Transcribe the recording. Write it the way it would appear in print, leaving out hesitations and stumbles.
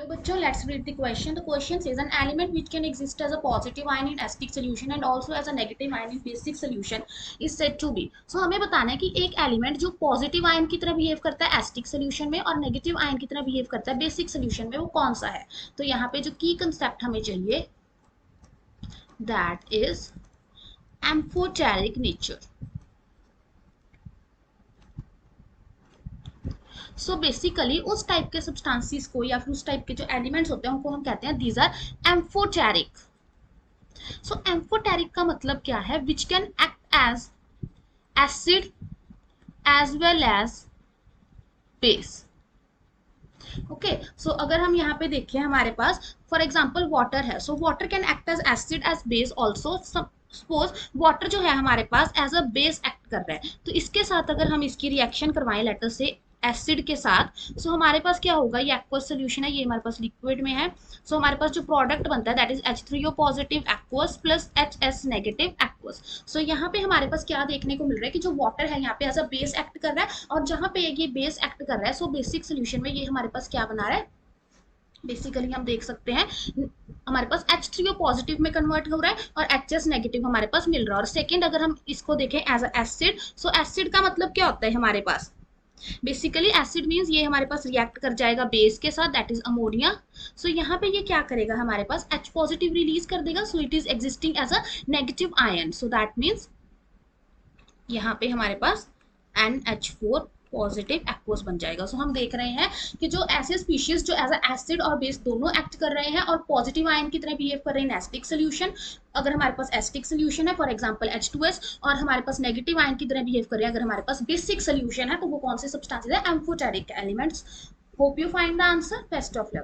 Hello बच्चों, let's read the question. The question says an element which can exist as a positive ion in acidic solution and also as a negative ion in basic solution is said to be. So हमें बताना है कि एक element जो positive ion की तरह behave करता है एसिडिक सोल्यूशन में और नेगेटिव आयन की तरह बिहेव करता है बेसिक सोल्यूशन में, वो कौन सा है. तो यहाँ पे जो की कंसेप्ट हमें चाहिए that is amphoteric nature. So basically उस टाइप के सब्सटेंसेस को या फिर उस टाइप के जो एलिमेंट्स होते हैं उनको हम कहते हैं these are amphoteric. So amphoteric का मतलब क्या है? Which can act as acid as well as base. Okay, so अगर हम यहाँ पे देखें हमारे पास फॉर एग्जाम्पल वाटर है. So water can act as acid as base also. Suppose water जो है हमारे पास एज अ बेस एक्ट कर रहा है, तो इसके साथ अगर हम इसकी रिएक्शन करवाएं लेटर से एसिड के साथ, सो हमारे पास क्या होगा? ये एक्वस सोल्यूशन है, ये हमारे पास लिक्विड में है. सो हमारे पास जो प्रोडक्ट बनता है that is H3O positive aqueous plus HS negative aqueous. So यहाँ पे हमारे पास क्या देखने को मिल रहा है कि जो वाटर है यहाँ पे एज अ बेस एक्ट कर रहा है, और जहाँ पे ये बेस एक्ट कर रहा है सो बेसिक सोल्यूशन में ये हमारे पास क्या बना रहा है? बेसिकली हम देख सकते हैं हमारे पास H3O पॉजिटिव में कन्वर्ट हो रहा है और HS नेगेटिव हमारे पास मिल रहा है. और सेकेंड अगर हम इसको देखें as a acid, so acid का मतलब क्या होता है हमारे पास? बेसिकली एसिड मींस ये हमारे पास रिएक्ट कर जाएगा बेस के साथ दैट इज अमोनिया. सो यहाँ पे ये क्या करेगा? हमारे पास H पॉजिटिव रिलीज कर देगा. So it is existing as a negative ion. So that means यहाँ पे हमारे पास NH4 पॉजिटिव एक्वस बन जाएगा. सो हम देख रहे हैं कि जो ऐसे स्पीशीज जो एज अ एसिड और बेस दोनों एक्ट कर रहे हैं और पॉजिटिव आयन की तरह बिहेव कर रहे हैं एसिडिक सोल्यूशन. अगर हमारे पास एसिडिक सोल्यूशन है फॉर एग्जांपल H2S, और हमारे पास नेगेटिव आयन की तरह बिहेव कर रहे हैं अगर हमारे पास बेसिक सोल्यूशन है, तो वो कौन से सब्सटेंसेस है? Amphoteric elements. Hope you find the answer. Best of luck.